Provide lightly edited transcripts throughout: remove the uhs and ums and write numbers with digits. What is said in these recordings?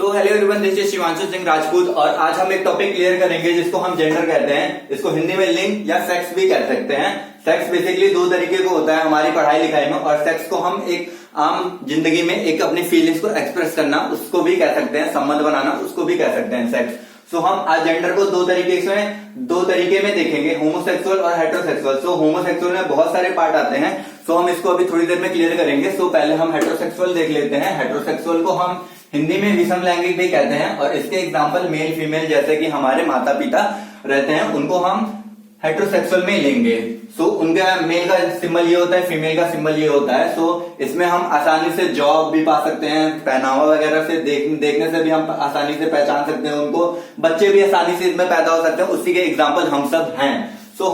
So hello everyone, this is Shivanshu Singh Rajput और आज हम एक टॉपिक क्लियर करेंगे जिसको हम जेंडर कहते हैं। इसको हिंदी में लिंग या सेक्स भी कह सकते हैं। सेक्स बेसिकली दो तरीके का होता है हमारी पढ़ाई लिखाई में, और सेक्स को हम एक आम जिंदगी में एक अपनी फीलिंग्स को एक्सप्रेस करना उसको भी कह सकते हैं, संबंध बनाना उसको भी कह सकते हैं सेक्स। सो हम आज जेंडर को दो तरीके में देखेंगे, होमोसेक्सुअल और हेटेरोसेक्सुअल। सो होमोसेक्सुअल में बहुत सारे पार्ट आते हैं, सो हम इसको अभी थोड़ी देर में क्लियर करेंगे। सो पहले हम हेटेरोसेक्सुअल देख लेते हैं। हेटेरोसेक्सुअल को हम हिंदी में विषम लैंगिक भी कहते हैं, और इसके एग्जाम्पल मेल फीमेल जैसे कि हमारे माता पिता रहते हैं उनको हम हेटेरोसेक्सुअल में लेंगे। सो उनका मेल का सिंबल ये होता है, फीमेल का सिंबल ये होता है। सो इसमें हम आसानी से जॉब भी पा सकते हैं, पहनावा वगैरह से देखने से भी हम आसानी से पहचान सकते हैं उनको, बच्चे भी आसानी से इसमें पैदा हो सकते हैं, उसी के एग्जाम्पल हम सब हैं। सो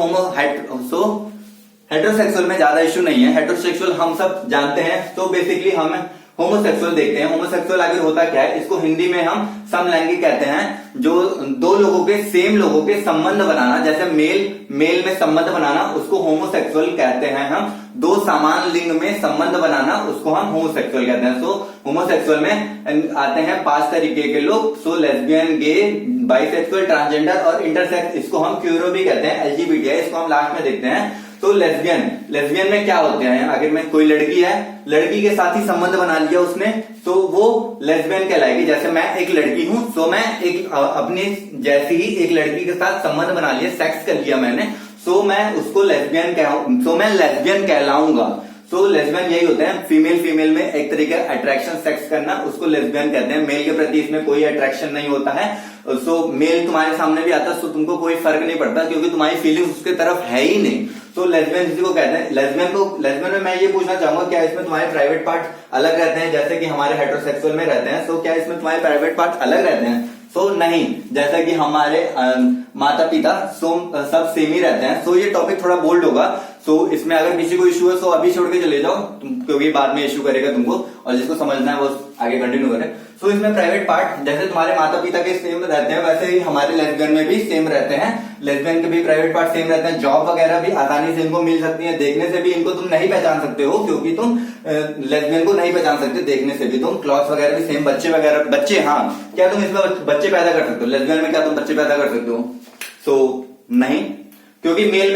हेटेरोसेक्सुअल में ज्यादा इश्यू नहीं है, हेटेरोसेक्सुअल हम सब जानते हैं। तो बेसिकली हम होमोसेक्सुअल देखते हैं। होमोसेक्सुअल आखिर होता क्या है, इसको हिंदी में हम समलैंगिक कहते हैं, जो दो लोगों के सेम लोगों के संबंध बनाना, जैसे मेल में संबंध बनाना उसको होमोसेक्सुअल कहते हैं हम। दो समान लिंग में संबंध बनाना उसको हम होमोसेक्सुअल कहते हैं। सो होमोसेक्सुअल में आते हैं 5 तरीके के लोग। सो लेस्बियन, गे, बाइसेक्सुअल, ट्रांसजेंडर और इंटरसेक्स, इसको हम क्यूरो भी कहते हैं, एलजीबीटीआई, इसको हम लास्ट में देखते हैं। तो लेस्बियन में क्या होते हैं, अगर मैं कोई लड़की है, लड़की के साथ ही संबंध बना लिया उसने, तो वो लेस्बियन कहलाएगी। जैसे मैं एक लड़की हूं, तो मैं एक अपनी जैसी ही एक लड़की के साथ संबंध बना लिया, सेक्स कर लिया मैंने, सो मैं उसको लेस्बियन कहलाऊंगा। सो लेस्बियन यही होते हैं, फीमेल में एक तरीके का अट्रैक्शन सेक्स करना, उसको लेस्बियन कहते हैं। मेल के प्रति इसमें कोई अट्रैक्शन नहीं होता है। सो मेल तुम्हारे सामने भी आता है तो तुमको कोई फर्क नहीं पड़ता, क्योंकि तुम्हारी फीलिंग उसके तरफ है ही नहीं। तो लेस्बियन जिसको कहते हैं, लेस्बियन में मैं ये पूछना चाहूंगा, क्या इसमें तुम्हारे प्राइवेट पार्ट अलग रहते हैं जैसे कि हमारे हेटेरोसेक्सुअल में रहते हैं? सो क्या इसमें तुम्हारे प्राइवेट पार्ट अलग रहते हैं? सो नहीं, जैसा कि हमारे माता पिता सब सेम ही रहते हैं। सो ये टॉपिक थोड़ा बोल्ड होगा, सो इसमें अगर किसी को इश्यू है तो अभी छोड़ के चले जाओ क्योंकि बाद में इश्यू करेगा तुमको, और जिसको समझना है वो आगे कंटिन्यू करें। सो इसमें प्राइवेट पार्ट जैसे तुम्हारे माता पिता के सेम रहते हैं, वैसे ही हमारे लेस्बियन में भी सेम रहते हैं। लेस्बियन के भी प्राइवेट पार्ट सेम रहते हैं। जॉब वगैरह भी आसानी से इनको मिल सकती है, देखने से भी इनको तुम नहीं पहचान सकते हो, क्योंकि तुम लेस्बियन को नहीं पहचान सकते देखने से भी। तुम क्लॉथ वगैरह भी सेम, बच्चे हाँ, क्या तुम इसमें बच्चे पैदा कर सकते हो? लेस्बियन में क्या तुम बच्चे पैदा कर सकते हो? सो नहीं, क्योंकि मेल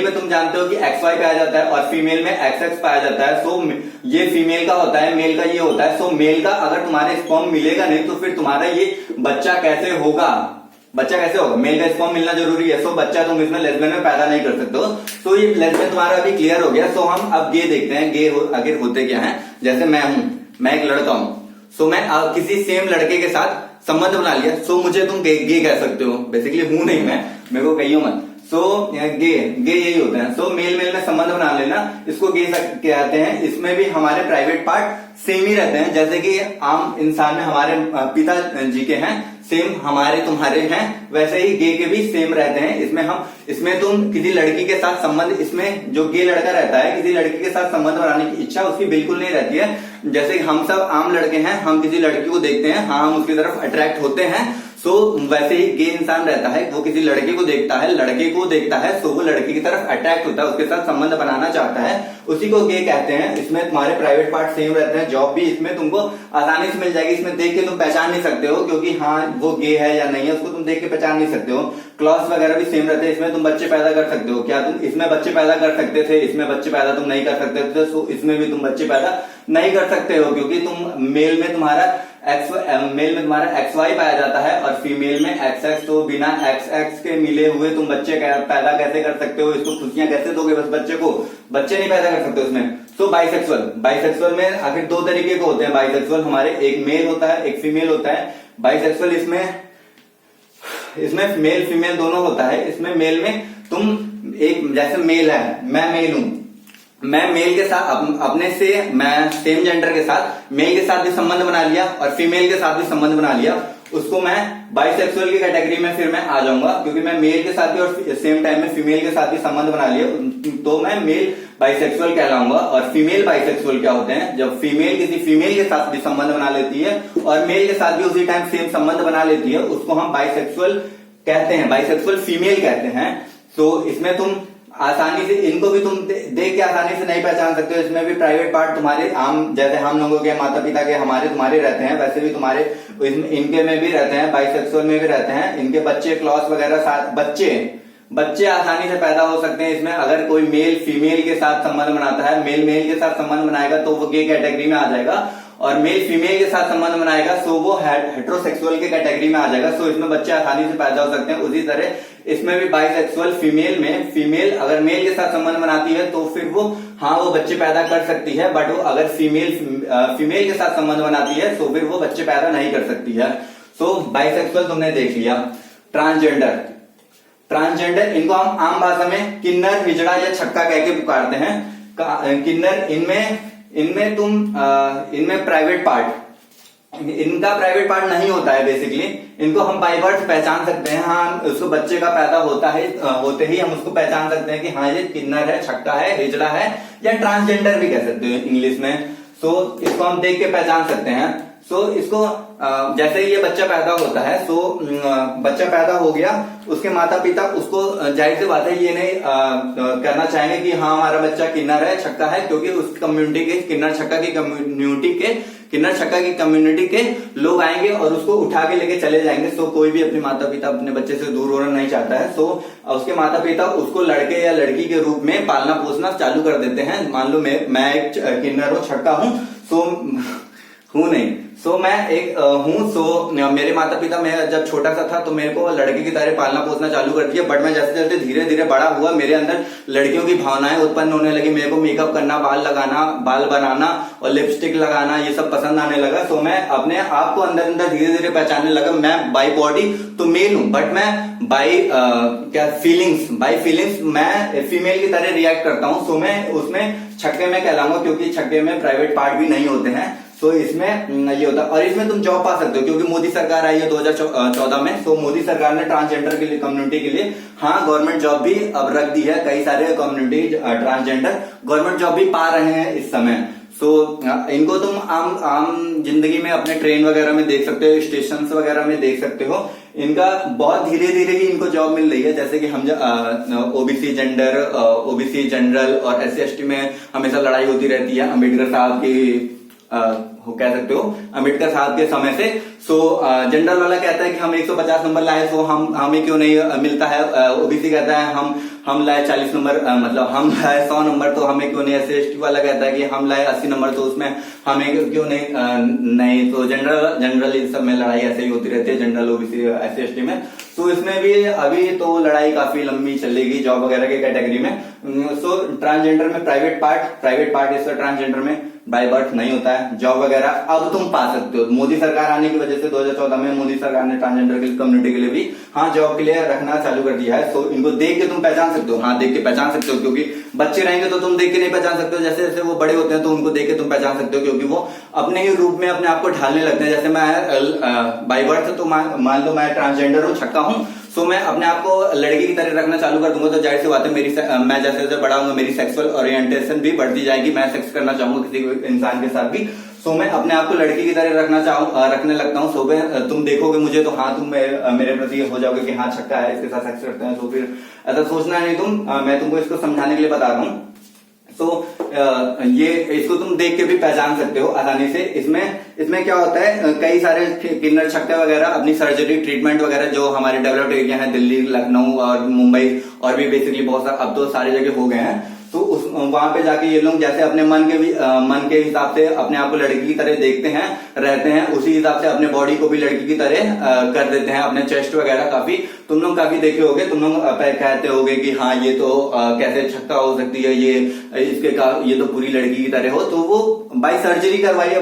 में तुम जानते हो कि XY पाया जाता है और फीमेल में XX पाया जाता है। सो ये फीमेल का होता है, मेल का ये होता है। सो मेल का अगर तुम्हारे स्पर्म मिलेगा नहीं तो फिर तुम्हारा ये बच्चा कैसे होगा? मेल का स्पर्म मिलना जरूरी है। सो बच्चा तुम इसमें लेस्बियन में पैदा नहीं कर सकते हो। सो ये लेस्बियन तुम्हारा अभी क्लियर हो गया। सो हम अब गे देखते हैं, गे आखिर होते क्या है। जैसे मैं एक लड़का हूं, सो मैं किसी सेम लड़के के साथ संबंध बना लिया, सो मुझे तुम गे कह सकते हो। बेसिकली हूं नहीं मैं, मेरे को कहियो मत। सो गे यही होते हैं। सो मेल में संबंध बना लेना, इसको गे कहते हैं। इसमें भी हमारे प्राइवेट पार्ट सेम ही रहते हैं, जैसे कि आम इंसान में हमारे पिता जी के हैं, सेम हमारे तुम्हारे हैं, वैसे ही गे के भी सेम रहते हैं। इसमें तुम किसी लड़की के साथ संबंध, इसमें जो गे लड़का रहता है किसी लड़की के साथ संबंध बनाने की इच्छा उसकी बिल्कुल नहीं रहती है। जैसे हम सब आम लड़के हैं, हम किसी लड़की को देखते हैं, हाँ हम उसकी तरफ अट्रैक्ट होते हैं। सो वैसे ही गे इंसान रहता है, वो किसी लड़के को देखता है, सो वो लड़की की तरफ अट्रैक्ट होता है, उसके साथ संबंध बनाना चाहता है, उसी को गे कहते हैं। इसमें तुम्हारे प्राइवेट पार्ट सेम रहते हैं। जॉब भी इसमें तुमको आसानी से मिल जाएगी, इसमें देख के तुम पहचान नहीं सकते हो क्योंकि हाँ वो गे है या नहीं है उसको तुम देख के पहचान नहीं सकते हो। क्लॉथ वगैरह भी सेम रहते हैं। इसमें तुम बच्चे पैदा कर सकते हो। क्या तुम इसमें बच्चे पैदा कर सकते थे? इसमें बच्चे पैदा तुम नहीं कर सकते थे। सो इसमें भी तुम बच्चे पैदा नहीं कर सकते हो, क्योंकि तुम मेल में तुम्हारा XY पाया जाता है और फीमेल में XX। तो बिना XX के मिले हुए तुम बच्चे पैदा कैसे कर सकते हो? इसको खुशियां कैसे दोगे? बस बच्चे नहीं पैदा कर सकते उसमें। तो बाइसेक्सुअल में आखिर दो तरीके के होते हैं। बाइसेक्सुअल हमारे एक मेल होता है, एक फीमेल होता है। बाइसेक्सुअल इसमें मेल फीमेल दोनों होता है। इसमें मेल में तुम एक, जैसे मेल है, मैं मेल हूं, मैं मेल के साथ मैं सेम जेंडर के साथ मेल के साथ भी संबंध बना लिया और फीमेल के साथ भी संबंध बना लिया, उसको मैं बाइसेक्सुअल की कैटेगरी में फिर मैं आ जाऊंगा, क्योंकि मैं मेल के साथ भी और सेम टाइम में फीमेल के साथ भी संबंध बना लिया, तो मैं मेल बाइसेक्सुअल कहलाऊंगा। और फीमेल बाइसेक्सुअल क्या होते हैं? जब फीमेल किसी फीमेल के साथ भी संबंध बना लेती है और मेल के साथ भी उसी टाइम सेम संबंध बना लेती है, उसको हम बाइसेक्सुअल कहते हैं, बाइसेक्सुअल फीमेल कहते हैं। तो इसमें तुम आसानी से इनको भी तुम देख के आसानी से नहीं पहचान सकते हो। इसमें भी प्राइवेट पार्ट तुम्हारे आम जैसे हम लोगों के माता पिता के हमारे तुम्हारे रहते हैं, वैसे भी तुम्हारे इनके में भी रहते हैं, बाइसेक्सुअल में भी रहते हैं। इनके बच्चे क्लॉस वगैरह बच्चे आसानी से पैदा हो सकते हैं। इसमें अगर कोई मेल फीमेल के साथ संबंध बनाता है, मेल मेल के साथ संबंध बनाएगा तो वो गे कैटेगरी में आ जाएगा, और मेल फीमेल के साथ संबंध बनाएगा सो वो हेट्रोसेक्सुअल के कैटेगरी में आ जाएगा। सो इसमें बच्चे आसानी से पैदा हो सकते हैं। उसी तरह इसमें भी बाइसेक्सुअल फीमेल अगर मेल के साथ संबंध बनाती है तो फिर वो वो बच्चे पैदा कर सकती है, बट वो अगर फीमेल के साथ संबंध बनाती है तो फिर वो बच्चे पैदा नहीं कर सकती है। सो बाइसेक्सुअल तुमने देख लिया। ट्रांसजेंडर इनको हम आम भाषा में किन्नर, हिजड़ा या छक्का कह के पुकारते हैं। किन्नर इनमें प्राइवेट पार्ट, इनका प्राइवेट पार्ट नहीं होता है बेसिकली। इनको हम बाय बर्थ पहचान सकते हैं। हाँ, उसको बच्चे का पैदा होता है होते ही हम उसको पहचान सकते हैं कि हाँ ये किन्नर है, छक्का है, हिजड़ा है, या ट्रांसजेंडर भी कह सकते हो इंग्लिश में। सो इसको हम देख के पहचान सकते हैं। सो इसको जैसे ही ये बच्चा पैदा होता है, सो बच्चा पैदा हो गया, उसके माता पिता उसको जाहिर सी बात है ये नहीं करना चाहेंगे कि हाँ हमारा बच्चा किन्नर है, छक्का है, क्योंकि उस कम्युनिटी के किन्नर छक्का की कम्युनिटी के लोग आएंगे और उसको उठा के लेके चले जाएंगे। सो कोई भी अपने माता पिता अपने बच्चे से दूर होना नहीं चाहता है। सो उसके माता पिता उसको लड़के या लड़की के रूप में पालना पोसना चालू कर देते हैं। मान लो मैं एक किन्नर हूँ, छक्का हूँ, सो मैं एक हूँ। सो मेरे माता पिता, मैं जब छोटा सा था तो मेरे को लड़के की तरह पालना पोसना चालू कर दिया, बट मैं जैसे जैसे धीरे धीरे बड़ा हुआ मेरे अंदर लड़कियों की भावनाएं उत्पन्न होने लगी। मेरे को मेकअप करना, बाल लगाना, बाल बनाना और लिपस्टिक लगाना ये सब पसंद आने लगा। सो मैं अपने आप को अंदर अंदर धीरे धीरे पहचानने लगा। मैं बाई बॉडी तो मेल हूँ, बट मैं बाई फीलिंग्स मैं फीमेल की तरह रिएक्ट करता हूँ। सो मैं उसमें छक्के में कहलाऊंगा, क्योंकि छक्के में प्राइवेट पार्ट भी नहीं होते हैं। सो इसमें ये होता है, और इसमें तुम जॉब पा सकते हो क्योंकि मोदी सरकार आई है 2014 में। सो मोदी सरकार ने ट्रांसजेंडर के लिए कम्युनिटी के लिए गवर्नमेंट जॉब भी अब रख दी है। कई सारे कम्युनिटी ट्रांसजेंडर गवर्नमेंट जॉब भी पा रहे हैं इस समय। सो इनको तुम आम जिंदगी में अपने ट्रेन वगैरह में देख सकते हो, स्टेशन वगैरह में देख सकते हो। इनका बहुत धीरे धीरे ही इनको जॉब मिल रही है। जैसे कि हम ओबीसी जनरल और SC/ST में हमेशा लड़ाई होती रहती है अम्बेडकर साहब की कह सकते हो अम्बेडकर साहब के समय से। सो जनरल वाला कहता है कि हम 150 नंबर लाए, सो हमें क्यों नहीं मिलता है। ओबीसी कहता है हम लाए 40 नंबर, मतलब हम लाए 100 नंबर तो हमें क्यों नहीं। SC/ST वाला कहता है कि हम लाए 80 नंबर तो उसमें हमें क्यों नहीं। तो जनरल इस सब में लड़ाई ऐसे ही होती रहती है, जनरल ओबीसी SC/ST में। तो इसमें भी अभी तो लड़ाई काफी लंबी चलेगी जॉब वगैरह के कैटेगरी में। सो ट्रांसजेंडर में प्राइवेट पार्ट इसका ट्रांसजेंडर में बाय बर्थ नहीं होता है। जॉब वगैरह अब तुम पा सकते हो। मोदी सरकार आने की वजह से 2014 में मोदी सरकार ने ट्रांसजेंडर की कम्युनिटी के लिए भी जॉब के लिए रखना चालू कर दिया है। सो इनको देख के तुम पहचान सकते हो। देख के पहचान सकते हो, क्योंकि बच्चे रहेंगे तो तुम देख के नहीं पहचान सकते हो। जैसे जैसे वो बड़े होते हैं तो उनको देख के तुम पहचान सकते हो, क्योंकि वो अपने ही रूप में अपने आप को ढालने लगते हैं। जैसे मैं बाय बर्थ तो मान लो मैं ट्रांसजेंडर हूँ, छक्का हूँ, सो मैं अपने आप को लड़की की तरह रखना चालू कर दूंगा तो जाहिर सी बात है मैं जैसे जैसे बड़ा हूंगा मेरी सेक्सुअल ओरिएंटेशन भी बढ़ती जाएगी। मैं सेक्स करना चाहूंगा किसी इंसान के साथ भी। सो मैं अपने आप को लड़की की तरह रखने लगता हूँ। सो तुम देखोगे मुझे तो तुम मेरे प्रति हो जाओगे कि छक्का है, इसके साथ सेक्स करते हैं। तो फिर ऐसा सोचना नहीं मैं तुमको इसको समझाने के लिए बता रहा हूँ। तो ये इसको तुम देख के भी पहचान सकते हो आसानी से। इसमें क्या होता है, कई सारे किन्नर छक्के वगैरह अपनी सर्जरी ट्रीटमेंट वगैरह जो हमारे डेवलप्ड एरिया है, दिल्ली, लखनऊ और मुंबई और भी बेसिकली बहुत सारा अब तो सारी जगह हो गए हैं। तो वहां पे जाके ये लोग जैसे अपने मन के हिसाब से अपने आप को लड़की की तरह देखते हैं, रहते हैं, उसी हिसाब से अपने बॉडी को भी लड़की की तरह कर देते हैं। अपने चेस्ट वगैरह तुम लोग काफी देखे होगे। तुम लोग कहते होगे कि ये तो कैसे छक्का हो सकती है, ये तो पूरी लड़की की तरह हो। तो वो बाय सर्जरी करवाई है,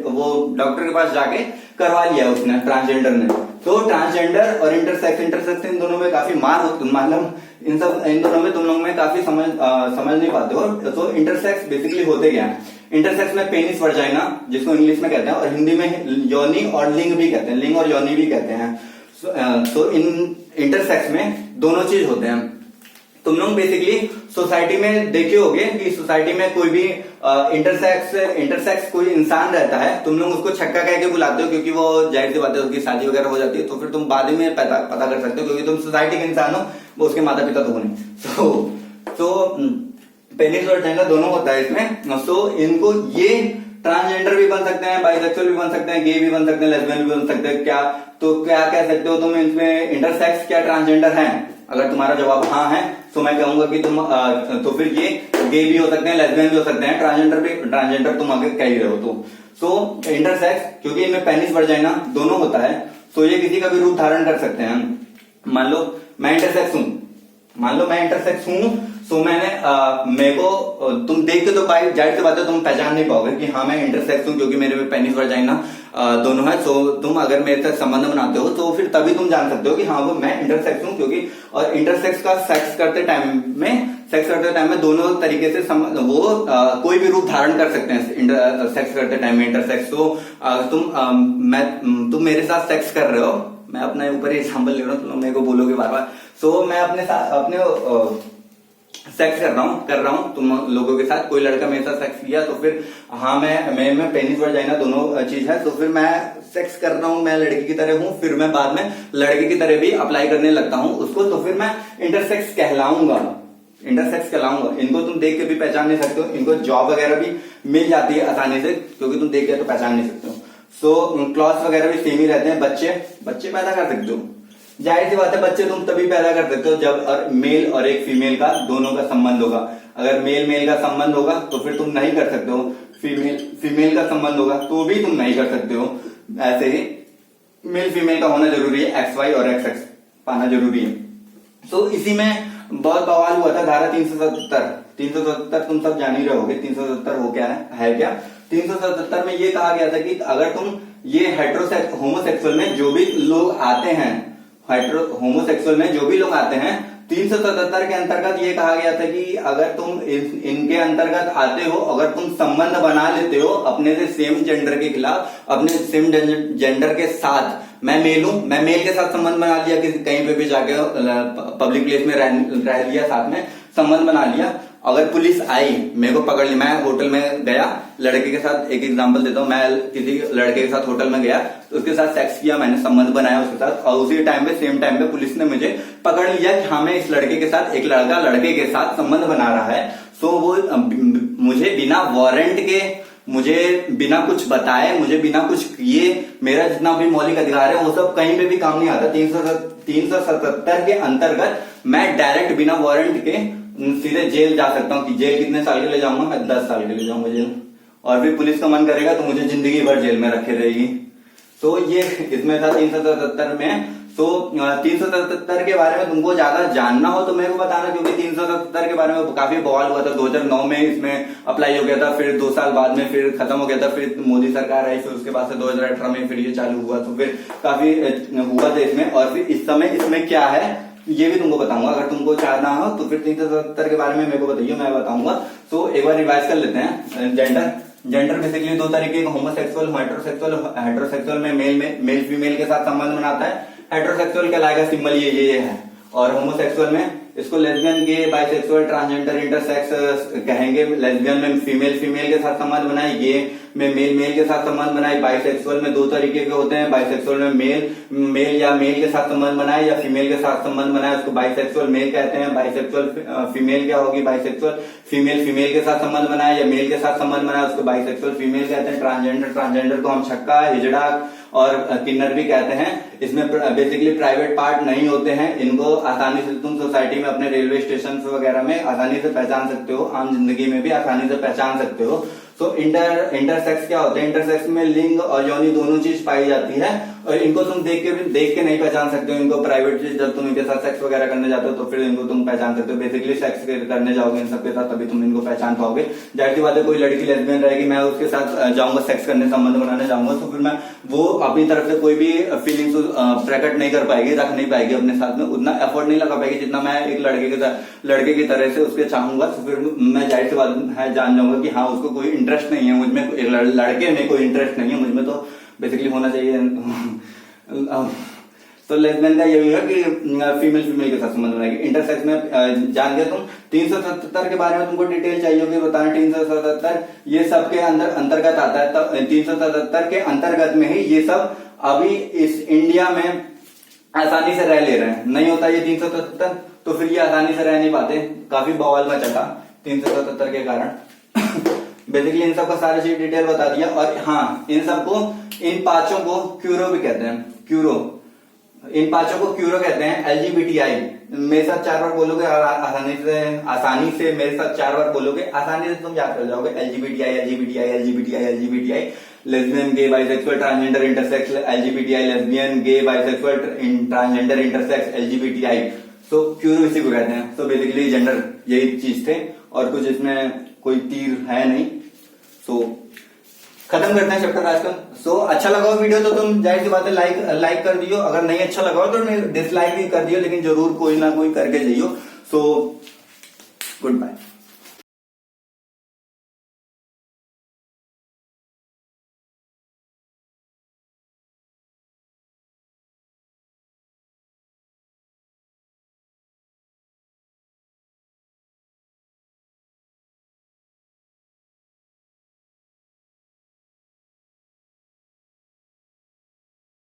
वो डॉक्टर के पास जाके करवा लिया उसने, ट्रांसजेंडर ने। तो ट्रांसजेंडर और इंटरसेक्स इन दोनों में काफी मतलब इन दोनों में तुम लोग में काफी समझ नहीं पाते हो। तो इंटरसेक्स बेसिकली होते क्या है? इंटरसेक्स में पेनिस वर्जाइना जिसको इंग्लिश में कहते हैं, और हिंदी में योनि और लिंग भी कहते हैं, लिंग और योनि भी कहते हैं। तो इन इंटरसेक्स में दोनों चीज होते हैं। तुम लोग बेसिकली सोसाइटी में देखे होगे कि सोसाइटी में कोई भी इंटरसेक्स कोई इंसान रहता है, तुम लोग उसको छक्का कह के बुलाते हो, क्योंकि वो जाहिर सी बात है उसकी शादी वगैरह हो जाती है। तो फिर तुम बाद में पता कर सकते हो, क्योंकि तुम सोसाइटी के इंसान हो, वो उसके माता पिता तो हो नहीं। तो पेनिस और वजाइना दोनों होता है इसमें। सो इनको ये ट्रांसजेंडर भी बन सकते हैं, बाइसेक्सुअल भी बन सकते हैं, गे भी बन सकते हैं, लेस्बियन भी बन सकते हैं। क्या तो क्या कह सकते हो तुम इसमें इंटरसेक्स क्या ट्रांसजेंडर हैं? अगर तुम्हारा जवाब हाँ है तो मैं कहूंगा कि तुम तो फिर ये गे भी हो सकते हैं, लेस्बियन भी हो सकते हैं, ट्रांसजेंडर तुम आगे कह ही रहे हो। तो सो इंटरसेक्स क्योंकि इनमें पेनिस वजाइना दोनों होता है, तो ये किसी का भी रूप धारण कर सकते हैं। मान लो मैं इंटरसेक्स हूं, सो मैंने मेरे को तुम देख के तो भाई जाहिर सी बात है तुम पहचान नहीं पाओगे कि हाँ मैं इंटरसेक्स हूं, क्योंकि मेरे में पेनिस वजाइना दोनों है। सो तुम अगर मेरे साथ संबंध बनाते हो तो फिर तभी तुम जान सकते हो कि हाँ वो मैं इंटरसेक्स हूं, क्योंकि और इंटरसेक्स का सेक्स करते टाइम में दोनों तरीके से वो कोई भी रूप धारण कर सकते हैं सेक्स करते टाइम में इंटरसेक्स। तो तुम मेरे साथ सेक्स कर रहे हो, मैं अपने ऊपर ही एग्जाम्पल ले रहा हूँ, तुम मेरे को बोलोगे बार बार। सो मैं अपने सेक्स कर रहा हूं तुम लोगों के साथ, कोई लड़का मेरे साथ सेक्स किया तो फिर हाँ मैं पेनिस वजाइना दोनों चीज है, तो फिर मैं सेक्स कर रहा हूं, मैं लड़की की तरह हूं, फिर मैं बाद में लड़के की तरह भी अप्लाई करने लगता हूं उसको, तो फिर मैं इंटरसेक्स कहलाऊंगा। इनको तुम देख के भी पहचान नहीं सकते हो, इनको जॉब वगैरह भी मिल जाती है आसानी से, क्योंकि तुम देख के तो पहचान नहीं सकते हो। सो क्लॉथ वगैरह भी सेम ही रहते हैं। बच्चे पैदा कर सकते हो, जाहिर सी बात है बच्चे तुम तभी पैदा कर सकते हो जब और मेल और एक फीमेल का दोनों का संबंध होगा। अगर मेल का संबंध होगा तो फिर तुम नहीं कर सकते हो, फीमेल का संबंध होगा तो भी तुम नहीं कर सकते हो। ऐसे ही मेल फीमेल का होना जरूरी है, XY और XX पाना जरूरी है। तो इसी में बहुत बवाल हुआ था धारा 377 तुम सब जान ही रहोगे 377 हो क्या है क्या। 377 में ये कहा गया था कि अगर तुम ये होमोसेक्सुअल में जो भी लोग आते हैं 377 के अंतर्गत ये कहा गया था कि अगर तुम इनके अंतर्गत आते हो, अगर तुम संबंध बना लेते हो अपने से सेम जेंडर के खिलाफ, अपने सेम जेंडर के साथ, मैं मेल हूं, मैं मेल के साथ संबंध बना लिया, किसी कहीं पे भी जाके पब्लिक प्लेस में रह लिया, साथ में संबंध बना लिया, अगर पुलिस आई मेरे को पकड़ ली, मैं होटल में गया लड़के के साथ, एक एग्जांपल देता हूं, मैं किसी लड़के के साथ होटल में गया तो उसके साथ सेक्स किया, मैंने संबंध बनाया उसके साथ, और उसी सेम टाइम पे पुलिस ने मुझे पकड़ लिया कि हाँ मैं इस लड़के के साथ, एक लड़का लड़के के साथ संबंध बना रहा है। सो वो मुझे बिना वारंट के, मुझे बिना कुछ बताए, मुझे बिना कुछ किए, मेरा जितना भी मौलिक अधिकार है वो सब कहीं पे भी काम नहीं आता। 377 के अंतर्गत मैं डायरेक्ट बिना वारंट के सीधे जेल जा सकता हूँ। कि जेल कितने साल के लिए जाऊंगा मैं? 10 साल के लिए जाऊंगा जेल, और फिर पुलिस का मन करेगा तो मुझे जिंदगी भर जेल में रखे रहेगी। तो ये इसमें था 377 में। तो 377 के बारे में तुमको ज्यादा जानना हो तो मेरे को बताना, क्योंकि 377 के बारे में काफी बवाल हुआ था। 2009 में इसमें अप्लाई हो गया था, फिर 2 साल बाद में फिर खत्म हो गया था, फिर मोदी सरकार आई, फिर उसके बाद से 2018 में फिर ये चालू हुआ, तो फिर काफी हुआ था इसमें। और फिर इस समय इसमें क्या है ये भी तुमको बताऊंगा, अगर तुमको जानना हो तो फिर 377 के बारे में मेरे को बताइए, मैं बताऊंगा। तो एक बार रिवाइज कर लेते हैं। जेंडर बेसिकली 2 तरीके का, होमोसेक्सुअल, हेटेरोसेक्सुअल में मेल फीमेल के साथ संबंध बनाता है। हेटेरोसेक्सुअल कहलाएगा सिंबल ये है, और होमोसेक्सुअल में इसको लेस्बियन, गे, बाइसेक्सुअल, ट्रांसजेंडर, इंटरसेक्स कहेंगे। लेस्बियन में फीमेल के साथ संबंध बनाए, गे में मेल के साथ संबंध बनाए। बाइसेक्सुअल में 2 तरीके के होते हैं, बाइसेक्सुअल में मेल या मेल के साथ संबंध बनाए या फीमेल के साथ संबंध बनाए, उसको बाइसेक्सुअल मेल कहते हैं। बाइसेक्सुअल फीमेल क्या होगी? बाइसेक्सुअल फीमेल के साथ संबंध बनाए या मेल के साथ संबंध बनाए, उसको बाइसेक्सुअल फीमेल कहते हैं। ट्रांसजेंडर को हम छक्का, हिजड़ा और किन्नर भी कहते हैं। इसमें बेसिकली प्राइवेट पार्ट नहीं होते हैं, इनको आसानी से तुम सोसाइटी में, अपने रेलवे स्टेशन वगैरह में आसानी से पहचान सकते हो, आम जिंदगी में भी आसानी से पहचान सकते हो। तो इंटरसेक्स क्या होते हैं? इंटरसेक्स में लिंग और योनि दोनों चीज पाई जाती है, और इनको तुम देख के नहीं पहचान सकते हो। इनको प्राइवेट चीज, जब तुम इनके साथ सेक्स वगैरह करने जाते हो तो फिर इनको तुम पहचान सकते हो। बेसिकली सेक्स करने जाओगे इन सबके साथ तभी तुम इनको पहचान पाओगे। जाहिर सी बात है कोई लड़की लेस्बियन रहेगी, मैं उसके साथ जाऊंगा सेक्स करने, संबंध बनाने जाऊंगा, तो फिर मैं वो अपनी तरफ से कोई भी फीलिंग्स प्रकट नहीं कर पाएगी, रख नहीं पाएगी अपने साथ में, उतना एफर्ट नहीं लगा पाएगी जितना मैं एक लड़के की तरह से उसके चाहूंगा। तो फिर मैं जाहिर सी बात है जान जाऊंगा कि हाँ उसको कोई इंटरेस्ट नहीं है मुझमें, लड़के में कोई इंटरेस्ट नहीं है मुझमें, तो बेसिकली होना चाहिए। तो लेस्बियन का ये भी है कि फीमेल के साथ संबंध बनाएगी। इंटरसेक्स में जान गए तुम। 377 के बारे में तुमको डिटेल चाहिए होगी, बताना। 377 ये सब के अंतर्गत आता है, तब 377 के अंतर्गत में ही ये सब अभी इस इंडिया में आसानी से रह ले रहे हैं। नहीं होता ये 377 तो फिर ये आसानी से रह नहीं पाते, काफी बवाल मचा था 377 के कारण। बेसिकली इन सबका सारी चीज डिटेल बता दिया। और हाँ, इन सबको, इन पांचों को क्यूरो भी कहते हैं, क्यूरो, इन पांचों को क्यूरो कहते हैं। एलजीबीटीआई, मेरे साथ 4 बार बोलोगे आसानी से मेरे साथ 4 बार बोलोगे, आसानी से तुम याद कर जाओगे। LGBTI, LGBTI, LGBTI, LGBTI, lesbian, गे, bisexual, transgender, intersex, LGBTI, lesbian, गे, बाइसेक्सुअल, ट्रांसजेंडर, इंटरसेक्स, एलजीबीटीआई। सो क्यूरो इसी को कहते हैं। तो बेसिकली जेंडर यही चीज थे, और कुछ इसमें कोई तीर है नहीं। सो खत्म करते हैं चैप्टर आज का। सो अच्छा लगा हो वीडियो तो तुम जाहिर सी बात है लाइक कर दियो, अगर नहीं अच्छा लगा हो तो डिसलाइक भी कर दियो, लेकिन जरूर कोई ना कोई करके जाइयो। So good bye.